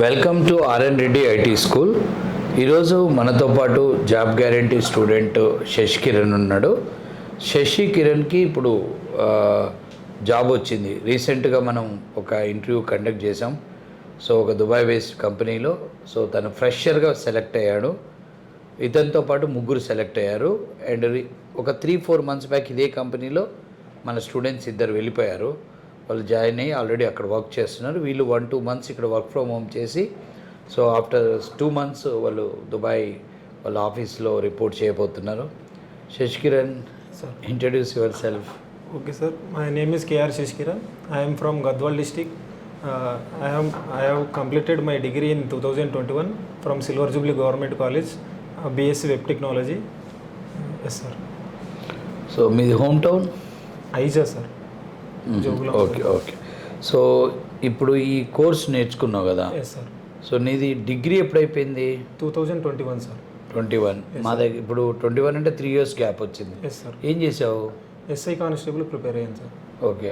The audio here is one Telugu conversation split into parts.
Welcome to RN Reddy IT School. ఈరోజు మనతో పాటు job guarantee student Shashi Kiran ఉన్నాడు. శశి కిరణ్కి ఇప్పుడు జాబ్ వచ్చింది. రీసెంట్గా మనం ఒక ఇంటర్వ్యూ కండక్ట్ చేసాం. సో ఒక దుబాయ్ బేస్డ్ కంపెనీలో. సో తను ఫ్రెషర్గా సెలెక్ట్ అయ్యాడు. ఇతనితో పాటు ముగ్గురు సెలెక్ట్ అయ్యారు. అండ్ ఒక 3-4 months బ్యాక్ ఇదే కంపెనీలో మన స్టూడెంట్స్ ఇద్దరు వెళ్ళిపోయారు. వాళ్ళు జాయిన్ అయ్యి ఆల్రెడీ అక్కడ వర్క్ చేస్తున్నారు. వీళ్ళు 1-2 months ఇక్కడ వర్క్ ఫ్రమ్ హోమ్ చేసి, సో ఆఫ్టర్ 2 months వాళ్ళు దుబాయ్ వాళ్ళ ఆఫీస్లో రిపోర్ట్ చేయబోతున్నారు. Shashi Kiran, introduce yourself. Okay sir, my name is K.R. Shishkiran. I am from Gadwal district. I have completed my degree in 2021 from Silver Jubilee Government College, BSc Web Technology. Yes sir. So మీది hometown? Aija sir. Okay. So ఇప్పుడు ఈ కోర్స్ నేర్చుకున్నావు కదా. Yes sir. సో నీది డిగ్రీ ఎప్పుడైపోయింది? 2021 sir. 21. మా దగ్గర ఇప్పుడు 21 అంటే 3 years గ్యాప్ వచ్చింది. Yes sir. ఏం చేసావు? SI కానిస్టేబుల్ ప్రిపేర్ అయ్యాను sir. Okay,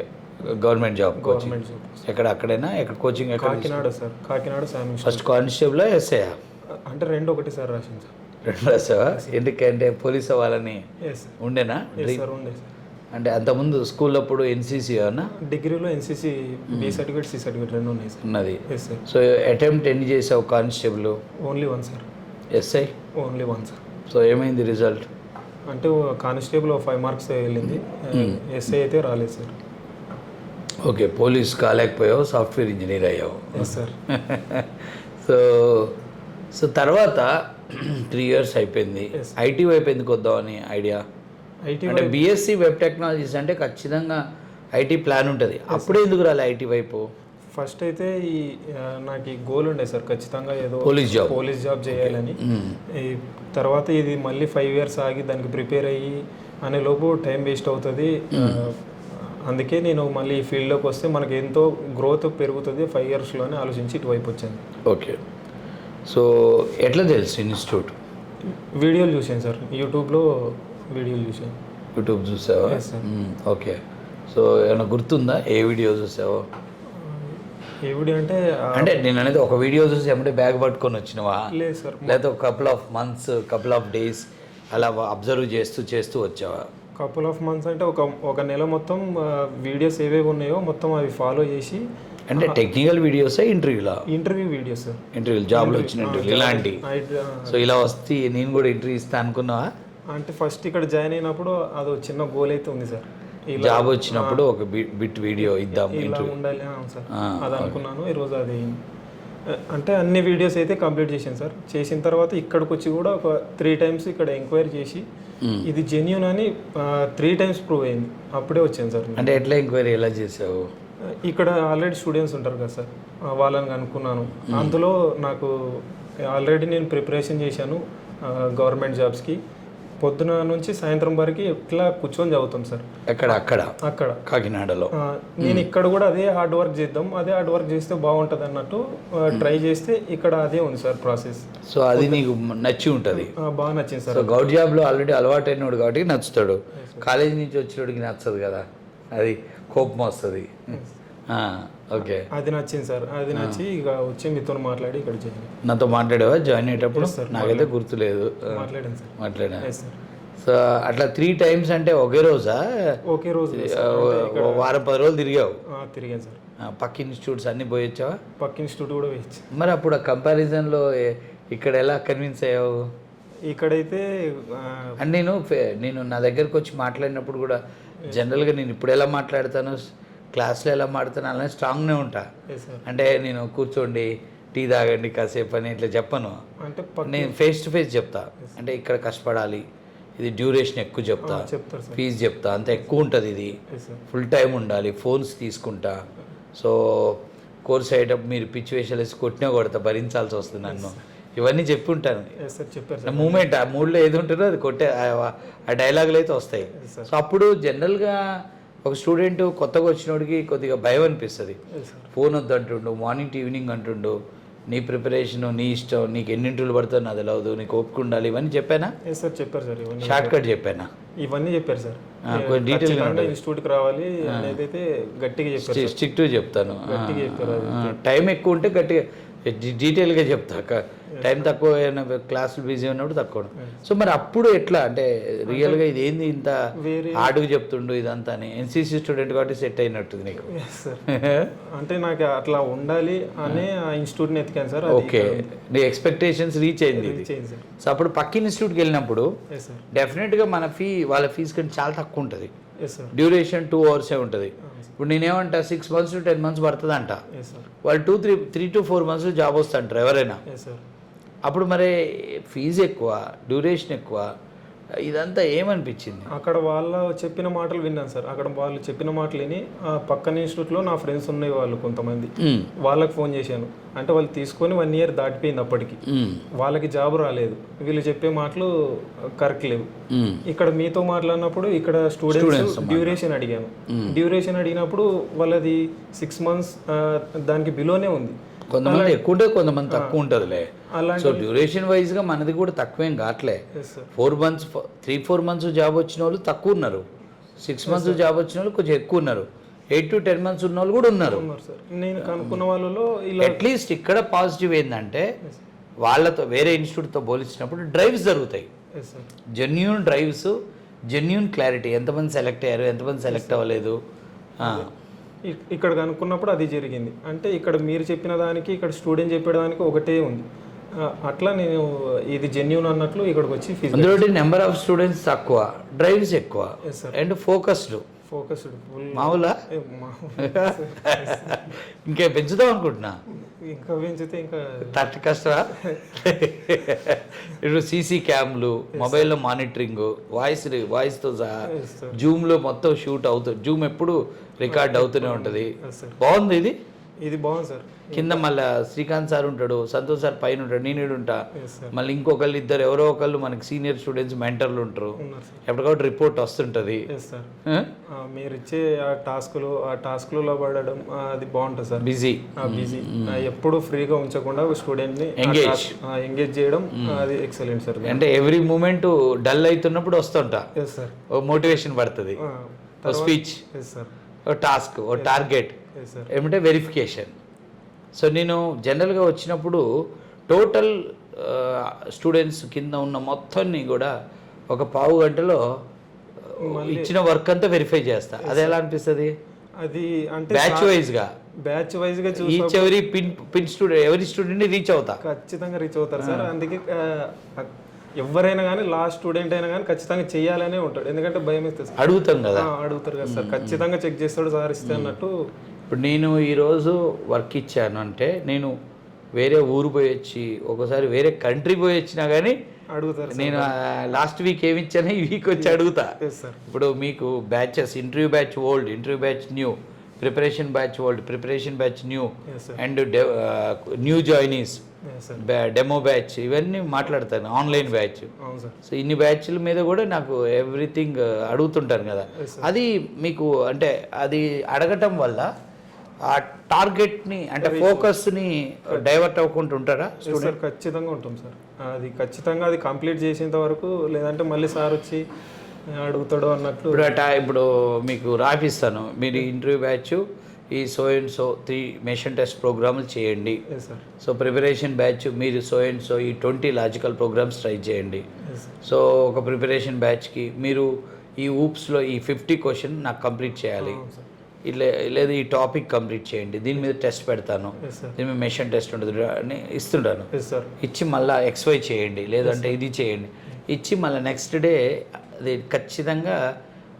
government job. Government job. అక్కడేనా? ఎక్కడ కోచింగ్? ఎక్కడ? కాకినాడ సార్. కాకినాడ శామ్. ఫస్ట్ కానిస్టేబుల్ ఎస్ఐయా? అంటే రెండు ఒకటి సార్ రాసింది సార్. రెండు రాసావా? ఎందుకంటే పోలీస్ అవ్వాలని Yes sir. ఉండేనా? Yes sir, ఉండే సార్. అంటే అంతకుముందు స్కూల్ అప్పుడు ఎన్సీసీ అన్నా? డిగ్రీలో NCC B certificate, C certificate రెండు ఉన్నాయి సార్. ఉన్నది. Yes sir. సో అటెంప్ట్ ఎన్ని చేసావు constable? Only one sir. SI? Only one sir. So ఏమైంది రిజల్ట్? అంటే కానిస్టేబుల్ 5 marks వెళ్ళింది. ఎస్ఐ అయితే రాలేదు సార్. ఓకే, పోలీస్ కాలేకపోయావు, సాఫ్ట్వేర్ ఇంజనీర్ అయ్యావు. Yes sir. సో తర్వాత 3 years అయిపోయింది. Yes. ఐటీ వైపు ఎందుకు వద్దామని ఐడియా? ఐటీ అంటే బీఎస్సీ వెబ్ టెక్నాలజీస్ అంటే ఖచ్చితంగా ఐటీ ప్లాన్ ఉంటుంది. అప్పుడే ఎందుకు రాలే ఐటీ వైపు? ఫస్ట్ అయితే నాకు ఈ గోల్ ఉండే సార్, ఖచ్చితంగా ఏదో పోలీస్ జాబ్ చేయాలని. ఈ తర్వాత ఇది మళ్ళీ 5 years ఆగి దానికి ప్రిపేర్ అయ్యి అనే లోపు టైం వేస్ట్ అవుతుంది. అందుకే నేను మళ్ళీ ఈ ఫీల్డ్లోకి వస్తే మనకి ఎంతో గ్రోత్ పెరుగుతుంది 5 yearsలోనే ఆలోచించి ఇటువైపు వచ్చాను. ఓకే. సో ఎట్లా తెలుసు ఇన్స్టిట్యూట్? వీడియోలు చూసాను సార్, యూట్యూబ్లో వీడియోలు చూసాను. యూట్యూబ్ చూసావా? Yes, sir. ఓకే. సో ఏమైనా గుర్తుందా ఏ వీడియో చూసావో? ఏ వీడియో అంటే అంటే నేను అనేది ఒక వీడియో చూసి ఎమ్మటే బ్యాగ్ పట్టుకొని వచ్చినవా? లేదు సార్. లేకపోతే ఒక couple of months, couple of days అలా అబ్జర్వ్ చేస్తూ వచ్చావా? కపుల్ ఆఫ్ మంత్స్ అంటే ఒక నెల మొత్తం వీడియోస్ ఏవేవి ఉన్నాయో మొత్తం అవి ఫాలో చేసి. అంటే టెక్నికల్ వీడియోసా ఇంటర్వ్యూలా? Interview videos sir. ఇంటర్వ్యూ, జాబ్లో వచ్చిన ఇంటర్వ్యూ ఇలాంటి. సో ఇలా వస్తే నేను కూడా ఇంటర్వ్యూ ఇస్తా అనుకున్నావా? అంటే ఫస్ట్ ఇక్కడ జాయిన్ అయినప్పుడు అదో చిన్న గోల్ అయితే ఉంది సార్. జాబ్ వచ్చినప్పుడు ఒక బిట్ వీడియో ఇద్దాం ఇలా ఇంటర్వ్యూ ఉండాలి సార్, అది అనుకున్నాను. ఈరోజు అది అంటే అన్ని వీడియోస్ అయితే కంప్లీట్ చేశాను సార్. చేసిన తర్వాత ఇక్కడికి వచ్చి కూడా ఒక 3 times ఇక్కడ ఎంక్వైరీ చేసి ఇది జెన్యూన్ అని 3 times ప్రూవ్ అయింది. అప్పుడే వచ్చాను సార్. అంటే ఎట్లా ఎంక్వైరీ ఎలా చేసావు? ఇక్కడ ఆల్రెడీ స్టూడెంట్స్ ఉంటారు కదా సార్, వాళ్ళని అనుకున్నాను. అందులో నాకు ఆల్రెడీ నేను ప్రిపరేషన్ చేశాను గవర్నమెంట్ జాబ్స్కి. పొద్దున నుంచి సాయంత్రం వరకు ఇట్లా కూర్చొని చదువుతాం సార్. అక్కడ కాకినాడలో. నేను ఇక్కడ కూడా అదే హార్డ్ వర్క్ చేద్దాం, అదే హార్డ్ వర్క్ చేస్తే బాగుంటుంది అన్నట్టు ట్రై చేస్తే ఇక్కడ అదే ఉంది సార్ ప్రాసెస్. సో అది నీకు నచ్చి ఉంటుంది? బాగా నచ్చింది సార్. సో గౌట్ జాబ్లో ఆల్రెడీ అలవాటు అయినోడు కాబట్టి నచ్చుతాడు. కాలేజీ నుంచి వచ్చినోడికి నచ్చదు కదా, అది కోపం వస్తుంది. ఓకే, అది నచ్చింది సార్. అది నచ్చి ఇక వచ్చి మీతో మాట్లాడి ఇక్కడ చేయండి. నాతో మాట్లాడావా జాయిన్ అయ్యేటప్పుడు? నాకైతే గుర్తులేదు. మాట్లాడాను సార్. మాట్లాడా. సో అట్లా 3 times అంటే ఒకే రోజా? ఒకే రోజు. వారం 10 రోజులు తిరిగావు? తిరిగాను సార్. పక్క ఇన్స్టిట్యూట్స్ అన్నీ పోయి వచ్చావా? పక్క ఇన్స్టిట్యూట్ కూడా వేయచ్చు. మరి అప్పుడు ఆ కంపారిజన్లో ఇక్కడ ఎలా కన్విన్స్ అయ్యావు? ఇక్కడైతే అంటే నేను నా దగ్గరకు వచ్చి మాట్లాడినప్పుడు కూడా జనరల్గా నేను ఇప్పుడు ఎలా మాట్లాడతాను, క్లాస్లో ఎలా మాట్లాడతాను అలానే స్ట్రాంగ్నే ఉంటా. అంటే నేను కూర్చోండి, టీ తాగండి కాసేపు అని ఇట్లా చెప్పను. అంటే నేను ఫేస్ టు ఫేస్ చెప్తా. అంటే ఇక్కడ కష్టపడాలి, ఇది డ్యూరేషన్ ఎక్కువ చెప్తా, ఫీజు చెప్తా, అంత ఎక్కువ ఉంటుంది, ఇది ఫుల్ టైం ఉండాలి, ఫోన్స్ తీసుకుంటా. సో కోర్స్ అయ్యేటప్పుడు మీరు పిచ్చి వేషాలు వేసి కొట్టినా కొడతా, భరించాల్సి వస్తుంది నన్ను. ఇవన్నీ చెప్పి ఉంటాను. నా మూమెంట్ ఆ మూడ్లో ఏది ఉంటుందో అది కొట్టే ఆ డైలాగులు అయితే వస్తాయి. సో అప్పుడు జనరల్గా ఒక స్టూడెంట్ కొత్తగా వచ్చినోడికి కొద్దిగా భయం అనిపిస్తుంది. ఫోన్ వద్దు అంటుండు, మార్నింగ్ టు ఈవినింగ్ అంటుండు, నీ ప్రిపరేషన్ నీ ఇష్టం, నీకు ఎన్ని ఇంటర్వ్యూలు పడుతుందో నాకు తెలియదు, నీకు ఓపిక ఉండాలి. ఇవన్నీ చెప్పానా? సార్ చెప్పారు సార్. షార్ట్ కట్ చెప్పానా? ఇవన్నీ చెప్పారు సార్. కొంచెం డీటెయిల్గా ఇన్స్టిట్యూట్కి రావాలి అనేది అయితే గట్టిగా చెప్పారు. స్ట్రిక్ట్గా చెప్తాను. టైం ఎక్కువ ఉంటే గట్టిగా డీటెయిల్గా చెప్తా టైం తక్కువ క్లాసులు బిజీ ఉన్నప్పుడు తక్కువ. సో మరి అప్పుడు ఎట్లా అంటే రియల్గా ఇది ఏంది ఇంత ఆడుగు చెప్తుండు ఇదంతా అని ఎన్సీసీ స్టూడెంట్ కాబట్టి సెట్ అయినట్టుంది నీకు. అంటే నాకు అట్లా ఉండాలి అనే ఆ ఇన్స్టిట్యూట్ని ఎతికాను సార్. ఓకే, నీ ఎక్స్పెక్టేషన్స్ రీచ్ అయింది ఇది. సో అప్పుడు పక్క ఇన్స్టిట్యూట్కి వెళ్ళినప్పుడు డెఫినెట్గా మన వాళ్ళ ఫీజు కంటే చాలా తక్కువ ఉంటుంది. డ్యూరేషన్ 2 hours ఉంటుంది. ఇప్పుడు నేనేమంటా 6 months to 10 months పడుతుంది అంట, వాళ్ళు 3 to 4 months జాబ్ వస్తుంటారు ఎవరైనా. అప్పుడు మరి ఫీజు ఎక్కువ, డ్యూరేషన్ ఎక్కువ, ఇదంతా ఏమనిపించింది? అక్కడ వాళ్ళ చెప్పిన మాటలు విన్నాను సార్. అక్కడ వాళ్ళు చెప్పిన మాటలు విని పక్కన ఇన్స్టిట్యూట్లో నా ఫ్రెండ్స్ ఉన్నాయి వాళ్ళు కొంతమంది, వాళ్ళకి ఫోన్ చేశాను. అంటే వాళ్ళు తీసుకొని 1 year దాటిపోయింది అప్పటికి, వాళ్ళకి జాబ్ రాలేదు. వీళ్ళు చెప్పే మాటలు కరెక్ట్ లేవు. ఇక్కడ మీతో మాట్లాడినప్పుడు ఇక్కడ స్టూడెంట్స్ డ్యూరేషన్ అడిగాను. డ్యూరేషన్ అడిగినప్పుడు వాళ్ళది 6 months దానికి బిలోనే ఉంది. కొంతమంది ఎక్కువ ఉంటుంది, కొంతమంది తక్కువ ఉంటుందిలే. సో డ్యూరేషన్ వైజ్గా మనది కూడా తక్కువేం కావట్లే. 4 months 3-4 months జాబ్ వచ్చిన వాళ్ళు తక్కువ ఉన్నారు, 6 months జాబ్ వచ్చిన వాళ్ళు కొంచెం ఎక్కువ ఉన్నారు, 8 to 10 months ఉన్న వాళ్ళు కూడా ఉన్నారు. నేను కనుక్కున్న వాళ్ళలో అట్లీస్ట్ ఇక్కడ పాజిటివ్ ఏంటంటే వాళ్ళతో వేరే ఇన్స్టిట్యూట్తో పోల్చినప్పుడు డ్రైవ్స్ జరుగుతాయి, జెన్యూన్ డ్రైవ్స్, జెన్యూన్ క్లారిటీ, ఎంతమంది సెలెక్ట్ అయ్యారు, ఎంతమంది సెలెక్ట్ అవ్వలేదు. ఇక్కడ కనుక్కున్నప్పుడు అది జరిగింది. అంటే ఇక్కడ మీరు చెప్పిన దానికి ఇక్కడ స్టూడెంట్ చెప్పేదానికి ఒకటే ఉంది. అట్లా నేను ఇది జెన్యూన్ అన్నట్లు ఇక్కడికి వచ్చి అందులో నెంబర్ ఆఫ్ స్టూడెంట్స్ తక్కువ, డ్రైవ్స్ ఎక్కువ అండ్ ఫోకస్డ్ మామూలా ఇంకా పెంచుదాం అనుకుంటున్నా. ఇంకా పెంచితే ఇంకా తట్టు కష్టమా? ఇప్పుడు సీసీ క్యామ్లు, మొబైల్లో మానిటరింగ్, వాయిస్తో సహా జూమ్లో మొత్తం షూట్ అవుతుంది. జూమ్ ఎప్పుడు రికార్డ్ అవుతూనే ఉంటుంది. బాగుంది ఇది. ఇది బాగుంది సార్. కింద మళ్ళీ శ్రీకాంత్ సార్ ఉంటాడు, సంతోష్ సార్ పైన ఉంటాడు, నేను ఉంటా, మళ్ళీ ఇంకొకళ్ళు ఇద్దరు ఎవరో ఒకళ్ళు మనకి సీనియర్ స్టూడెంట్స్ మెంటర్లు ఉంటారు. ఎప్పటికప్పుడు రిపోర్ట్ వస్తుంటుంది. మీరు ఇచ్చే ఆ టాస్క్లలో పడడం అది బాగుంటుంది సార్. బిజీ ఎప్పుడు ఫ్రీగా ఉంచకుండా స్టూడెంట్ని ఎంగేజ్ చేయడం అది ఎక్సలెంట్ సార్. అంటే ఎవ్రీ మూమెంట్ డల్ అవుతున్నప్పుడు వస్తుంటా ఓ మోటివేషన్ పడుతుంది, ఓ స్పీచ్, ఓ టాస్క్, ఓ టార్గెట్, ఏమంటే వెరిఫికేషన్. సో నేను జనరల్గా వచ్చినప్పుడు టోటల్ స్టూడెంట్స్ కింద ఉన్న మొత్తాన్ని కూడా ఒక పావు గంటలో ఇచ్చిన వర్క్ అంతా వెరిఫై చేస్తా. అది ఎలా అనిపిస్తుంది? అది అంటే బ్యాచ్ వైజ్గా ఈచ్ పిన్ స్టూడెంట్ ఎవరి స్టూడెంట్ని రీచ్ అవుతా. ఖచ్చితంగా రీచ్ అవుతారు సార్. అందుకే ఎవరైనా కానీ లాస్ట్ స్టూడెంట్ అయినా కానీ ఖచ్చితంగా చేయాలనే ఉంటాడు. ఎందుకంటే భయం ఇస్తుంది, అడుగుతాం కదా, అడుగుతారు కదా సార్. ఖచ్చితంగా చెక్ చేస్తాడు సార్ ఇస్తే అన్నట్టు. ఇప్పుడు నేను ఈరోజు వర్క్ ఇచ్చాను అంటే నేను వేరే ఊరు పోయి వచ్చి ఒకసారి వేరే కంట్రీ పోయి వచ్చినా కానీ అడుగుతారు. నేను లాస్ట్ వీక్ ఏమి ఇచ్చానో ఈ వీక్ వచ్చి అడుగుతా. ఇప్పుడు మీకు batches, interview batch old, interview batch new, preparation batch old, preparation batch new, and new joinees, demo batch, ఇవన్నీ మాట్లాడతాను, ఆన్లైన్ బ్యాచ్. సో ఇన్ని బ్యాచ్ల మీద కూడా నాకు ఎవ్రీథింగ్ అడుగుతుంటాను కదా. అది మీకు అంటే అది అడగటం వల్ల ఆ టార్గెట్ని అంటే ఫోకస్ని డైవర్ట్ అవ్వకుండా ఉంటారా స్టూడెంట్? ఖచ్చితంగా ఉంటాం సార్. అది ఖచ్చితంగా అది కంప్లీట్ చేసేంత వరకు, లేదంటే మళ్ళీ సార్ వచ్చి అడుగుతాడు అన్నట్లు. ఇప్పుడు మీకు రాపిస్తాను, మీరు ఇంటర్వ్యూ బ్యాచ్ ఈ so and so 3 machine test ప్రోగ్రాములు చేయండి. సో ప్రిపరేషన్ బ్యాచ్ మీరు సో అండ్ సో ఈ 20 లాజికల్ ప్రోగ్రామ్స్ ట్రై చేయండి. సో ఒక ప్రిపరేషన్ బ్యాచ్కి మీరు ఈ ఊప్స్లో ఈ 50 క్వశ్చన్ నాకు కంప్లీట్ చేయాలి, లేదా ఈ టాపిక్ కంప్లీట్ చేయండి, దీని మీద టెస్ట్ పెడతాను, దీని మీద మెషిన్ టెస్ట్ ఉంటుంది అని ఇస్తుంటాను. ఇచ్చి మళ్ళీ XY చేయండి, లేదంటే ఇది చేయండి, ఇచ్చి మళ్ళీ నెక్స్ట్ డే అది ఖచ్చితంగా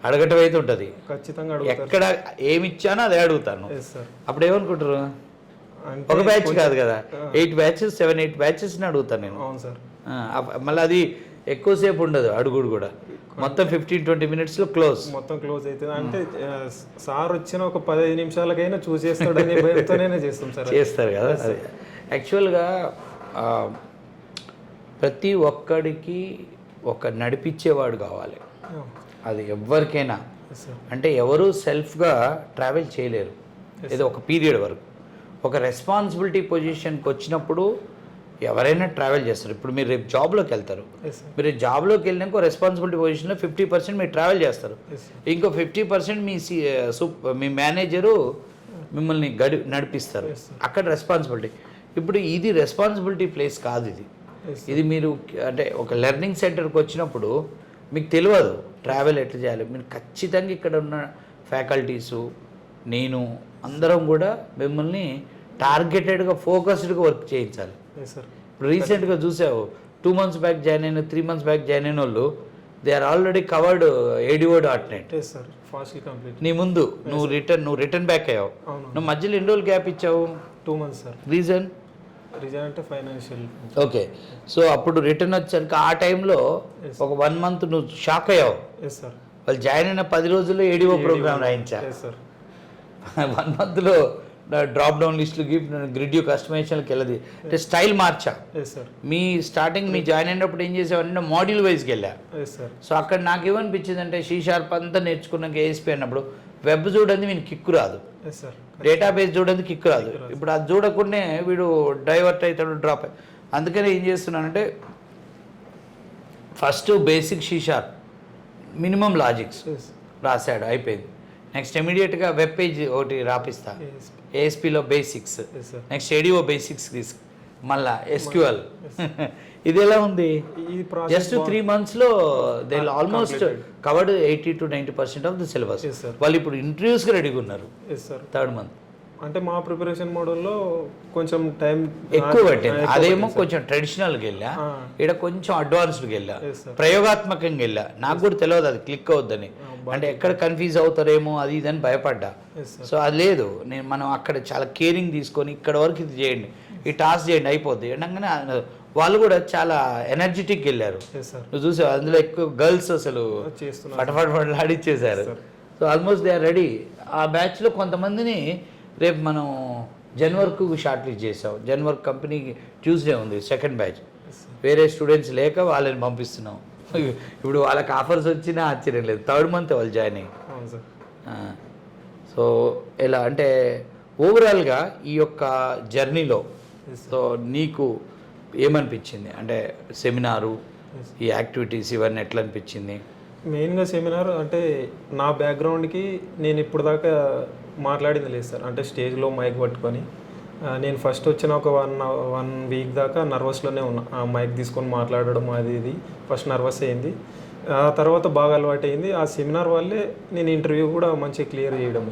అడగటం అయితే ఉంటుంది. ఖచ్చితంగా ఎక్కడ ఏమి ఇచ్చానో అదే అడుగుతాను. అప్పుడు ఏమనుకుంటారు, ఒక బ్యాచ్ కాదు కదా, 8 batches 7-8 batchesని అడుగుతాను నేను. మళ్ళీ అది ఎక్కువసేపు ఉండదు అడుగుడు కూడా, మొత్తం 15-20 minutesలో మొత్తం క్లోజ్ అవుతుంది. అంటే సార్ వచ్చిన ఒక 15 నిమిషాలకైనా చూసేస్తాడని భయంతోనే చేస్తాం సార్. చేస్తారు కదా. అది యాక్చువల్గా ప్రతి ఒక్కడికి ఒక నడిపించేవాడు కావాలి. అది ఎవరికైనా, అంటే ఎవరు సెల్ఫ్గా ట్రావెల్ చేయలేరు, ఏదో ఒక పీరియడ్ వరకు. ఒక రెస్పాన్సిబిలిటీ పొజిషన్కి వచ్చినప్పుడు ఎవరైనా ట్రావెల్ చేస్తారు. ఇప్పుడు మీరు రేపు జాబ్లోకి వెళ్తారు, మీరు జాబ్లోకి వెళ్ళినాక రెస్పాన్సిబిలిటీ పొజిషన్లో 50% మీరు ట్రావెల్ చేస్తారు, ఇంకో 50% మీ మేనేజరు మిమ్మల్ని నడిపిస్తారు. అక్కడ రెస్పాన్సిబిలిటీ. ఇప్పుడు ఇది రెస్పాన్సిబిలిటీ ప్లేస్ కాదు ఇది. ఇది మీరు అంటే ఒక లెర్నింగ్ సెంటర్కి వచ్చినప్పుడు మీకు తెలియదు ట్రావెల్ ఎట్లా చేయాలి. మీరు ఖచ్చితంగా ఇక్కడ ఉన్న ఫ్యాకల్టీసు నేను అందరం కూడా మిమ్మల్ని టార్గెటెడ్గా ఫోకస్డ్గా వర్క్ చేయించాలి. సార్ ఇప్పుడు రీసెంట్గా చూసావు 2 months బ్యాక్ జాయిన్ అయిన 3 months బ్యాక్ జాయిన్ అయిన వాళ్ళు they are already covered ADO.net. Sir fastly complete. నీ ముందు నువ్వు రిటర్న్ బ్యాక్ అయ్యావు. నువ్వు మధ్యలో ఎన్ని రోజులు గ్యాప్ ఇచ్చావు? 2 months సార్. రీజన్ అంటే ఫైనాన్షియల్. ఓకే, సో అప్పుడు రిటర్న్ వచ్చాక ఆ టైంలో ఒక 1 month నువ్వు షాక్ అయ్యావు. Yes sir. వాళ్ళు జాయిన్ అయిన 10 రోజుల్లో ADO ప్రోగ్రామ్ రాయించా. సార్ 1 monthలో డ్రాప్ డౌన్ లిస్టులు గ్రిడ్ కస్టమైజేషన్కి వెళ్ళదు అంటే స్టైల్ మార్చా. సార్ మీ స్టార్టింగ్ మీ జాయిన్ అయినప్పుడు ఏం చేసావంటే మాడ్యూల్ వైజ్కి వెళ్ళా. సార్ సో అక్కడ నాకు ఏమనిపించింది అంటే C# అంతా నేర్చుకున్నాక ASP అన్నప్పుడు వెబ్ చూడండి వీనికి కిక్కు రాదు, సార్ డేటాబేస్ చూడండి కిక్కు రాదు. ఇప్పుడు అది చూడకుండానే వీడు డైవర్ట్ అవుతాడు, డ్రాప్. అందుకని ఏం చేస్తున్నానంటే first basic C# minimum logics రాశాడు, అయిపోయింది. నెక్స్ట్ ఇమీడియట్గా వెబ్ పేజ్ ఒకటి రాపిస్తా, ASPలో బేసిక్స్. నెక్స్ట్ ADO బేసిక్స్ తీసుకు మళ్ళా SQL. ఇది ఎలా ఉంది? జస్ట్ 3 monthsలో they almost covered 80 to 90% of the syllabus. వాళ్ళు ఇప్పుడు ఇంటర్వ్యూస్కి రెడీగా ఉన్నారు. 3rd month. అంటే మా ప్రిపరేషన్ మోడల్లో కొంచెం టైం ఎక్కువ పట్టింది. అదేమో కొంచెం ట్రెడిషనల్గా వెళ్ళా, ఇక్కడ కొంచెం అడ్వాన్స్డ్కి వెళ్ళా, ప్రయోగాత్మకంగా వెళ్ళా. నాకు కూడా తెలియదు అది క్లిక్ అవుద్దని, అంటే ఎక్కడ కన్ఫ్యూజ్ అవుతారేమో అది ఇదని భయపడ్డా. సో అది లేదు, మనం అక్కడ చాలా కేరింగ్ తీసుకొని ఇక్కడ వరకు ఇది చేయండి, ఈ టాస్క్ చేయండి అయిపోద్ది అనగానే వాళ్ళు కూడా చాలా ఎనర్జెటిక్ వెళ్ళారు. నువ్వు చూసావు అందులో ఎక్కువ గర్ల్స్ అసలు ఫటాఫట్ ఆడిచ్చేసారు. So almost they are ready. ఆ బ్యాచ్లో కొంతమందిని రేపు మనం జన్వర్క్ షార్ట్ లిస్ట్ చేసాం. జన్వర్క్ కంపెనీకి ట్యూస్డే ఉంది 2nd batch. వేరే స్టూడెంట్స్ లేక వాళ్ళని పంపిస్తున్నాం. ఇప్పుడు వాళ్ళకి ఆఫర్స్ వచ్చినా ఆశ్చర్యం లేదు. 3rd month వాళ్ళు జాయిన్ అయ్యి. సో ఎలా అంటే ఓవరాల్గా ఈ యొక్క జర్నీలో సో నీకు ఏమనిపించింది అంటే సెమినారు, ఈ యాక్టివిటీస్ ఇవన్నీ ఎట్లా అనిపించింది? మెయిన్గా సెమినార్ అంటే నా బ్యాక్గ్రౌండ్కి నేను ఇప్పుడు దాకా మాట్లాడింది లేదు సార్. అంటే స్టేజ్లో మైక్ పట్టుకొని నేను ఫస్ట్ వచ్చిన ఒక 1 week దాకా నర్వస్లోనే ఉన్నా. మైక్ తీసుకొని మాట్లాడడం అది ఇది ఫస్ట్ నర్వస్ అయింది. ఆ తర్వాత బాగా అలవాటు అయింది. ఆ సెమినార్ వల్లే నేను ఇంటర్వ్యూ కూడా మంచిగా క్లియర్ చేయడం.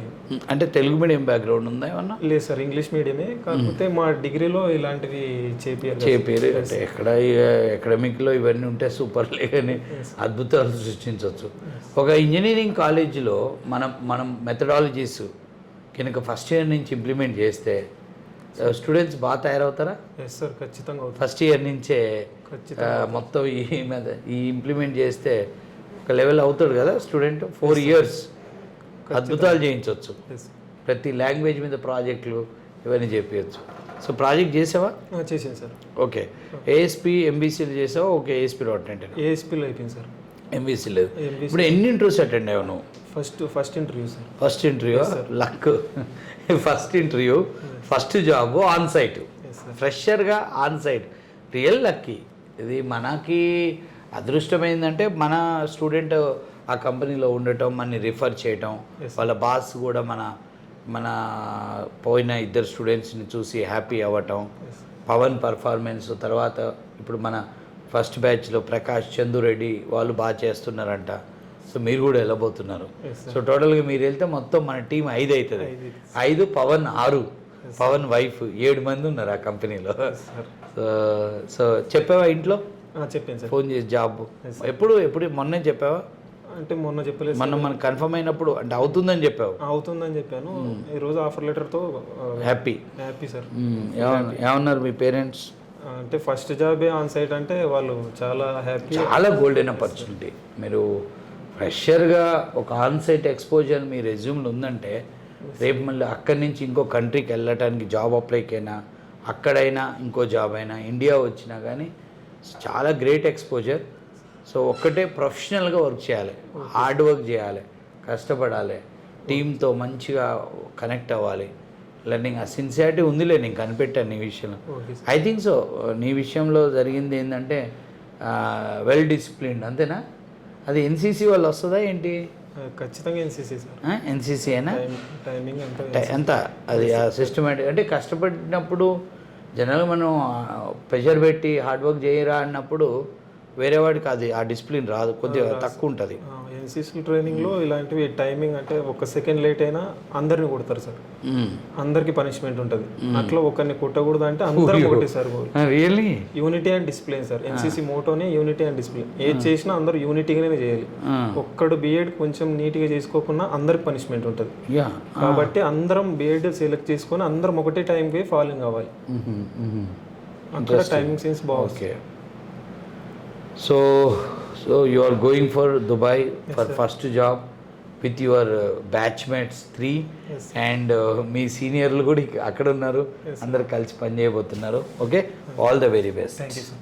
అంటే తెలుగు మీడియం బ్యాక్గ్రౌండ్ ఉందా ఏమన్నా? లేదు సార్, ఇంగ్లీష్ మీడియమే. కాకపోతే మా డిగ్రీలో ఇలాంటివి చేపారు. అంటే ఎక్కడ అకాడమిక్లో ఇవన్నీ ఉంటే సూపర్ లేదని అద్భుతాలు సృష్టించవచ్చు. ఒక ఇంజనీరింగ్ కాలేజీలో మనం మెథడాలజీస్ కనుక ఫస్ట్ ఇయర్ నుంచి ఇంప్లిమెంట్ చేస్తే స్టూడెంట్స్ బాగా తయారవుతారా? ఎస్ సార్, ఖచ్చితంగా. ఫస్ట్ ఇయర్ నుంచే మొత్తం ఈ ఇంప్లిమెంట్ చేస్తే ఒక లెవెల్ అవుతాడు కదా స్టూడెంట్. 4 years అద్భుతాలు చేయించవచ్చు. ప్రతి లాంగ్వేజ్ మీద ప్రాజెక్టులు ఇవన్నీ చేపించచ్చు. సో ప్రాజెక్ట్ చేసావా? చేసాను సార్. ఓకే, ASP MBCలు చేసావా? Okay, ASP.NET. ASPలో అయిపోయింది సార్. MBC లేదు. ఇప్పుడు ఎన్ని ఇంటర్వ్యూస్ అటెండ్ అయ్యావు నువ్వు? First interview sir. First interview luck. First interview, first job on site, ఫ్రెషర్గా ఆన్ సైట్. రియల్ లక్కీ ఇది. మనకి అదృష్టమైందంటే మన స్టూడెంట్ ఆ కంపెనీలో ఉండటం, మనని రిఫర్ చేయటం, వాళ్ళ బాస్ కూడా మన పోయిన 2 స్టూడెంట్స్ని చూసి హ్యాపీ అవ్వటం, పవన్ పర్ఫార్మెన్స్. తర్వాత ఇప్పుడు మన ఫస్ట్ బ్యాచ్లో ప్రకాష్, చందురెడ్డి వాళ్ళు బాగా చేస్తున్నారంట. సో మీరు కూడా వెళ్ళబోతున్నారు. సో టోటల్గా మీరు వెళ్తే మొత్తం మన టీం 5 అవుతుంది. 5 పవన్ 6, పవన్ వైఫ్ 7 మంది ఉన్నారు ఆ కంపెనీలో. సో చెప్పావా ఇంట్లో? చెప్పాను సార్. ఫోన్ చేసి జాబ్ ఎప్పుడు మొన్నే చెప్పావా? అంటే మొన్న చెప్పలేదు. మనకు కన్ఫర్మ్ అయినప్పుడు అంటే అవుతుందని చెప్పావు? అవుతుందని చెప్పాను. ఈరోజు ఆఫర్ లెటర్తో హ్యాపీ సార్. ఏమన్నారు మీ పేరెంట్స్? అంటే ఫస్ట్ జాబే ఆన్ సైట్ అంటే వాళ్ళు చాలా హ్యాపీ. చాలా గోల్డెన్ ఆపర్చునిటీ. మీరు ఫ్రెషర్గా ఒక ఆన్ సైట్ ఎక్స్పోజర్ మీ రెజ్యూమ్లో ఉందంటే రేపు మళ్ళీ అక్కడి నుంచి ఇంకో కంట్రీకి వెళ్ళటానికి జాబ్ అప్లైకైనా, అక్కడైనా ఇంకో జాబ్ అయినా, ఇండియా వచ్చినా కానీ చాలా గ్రేట్ ఎక్స్పోజర్. సో ఒక్కటే ప్రొఫెషనల్గా వర్క్ చేయాలి, హార్డ్ వర్క్ చేయాలి, కష్టపడాలి, టీంతో మంచిగా కనెక్ట్ అవ్వాలి. లెర్నింగ్ ఆ సిన్సియారిటీ ఉందిలే, నేను కనిపెట్టాను నీ విషయంలో. I think so. నీ విషయంలో జరిగింది ఏంటంటే వెల్ డిసిప్లిన్డ్, అంతేనా? అది NCC వాళ్ళు వస్తుందా ఏంటి? ఖచ్చితంగా NCC సార్. NCC అయినా టైమింగ్ ఎంత అది సిస్టమేటిక్ అంటే కష్టపడినప్పుడు జనరల్గా మనం ప్రెషర్ పెట్టి హార్డ్ వర్క్ చేయరా అన్నప్పుడు వేరే వాడికి అది ఆ డిసిప్లిన్ రాదు, కొద్దిగా తక్కువ ఉంటుంది. ఎన్సీసీ ట్రైనింగ్లో ఇలాంటివి టైమింగ్ అంటే 1 సెకండ్ లేట్ అయినా అందరిని కొడతారు సార్, అందరికి పనిష్మెంట్ ఉంటుంది. అట్లా ఒకరిని కొట్టకూడదు అంటే అందరం ఒకటేసారి really unity and discipline sir. NCC మోటోనే యూనిటీ అండ్ డిసిప్లిన్. ఏది చేసినా అందరూ యూనిటీగానే చేయాలి. ఒక్కడు బీఎడ్ కొంచెం నీట్గా చేసుకోకుండా అందరికి పనిష్మెంట్ ఉంటుంది. కాబట్టి అందరం బీఎడ్ సెలెక్ట్ చేసుకొని అందరం ఒకటే టైంకి ఫాలోయింగ్ అవ్వాలి. అక్కడ టైమింగ్ సెన్స్ బాగుంది. Okay, so you are going for Dubai for first job with your batchmates 3 and మీ సీనియర్లు కూడా అక్కడ ఉన్నారు, అందరు కలిసి పని చేయబోతున్నారు. Okay, all the very best. Thank you sir.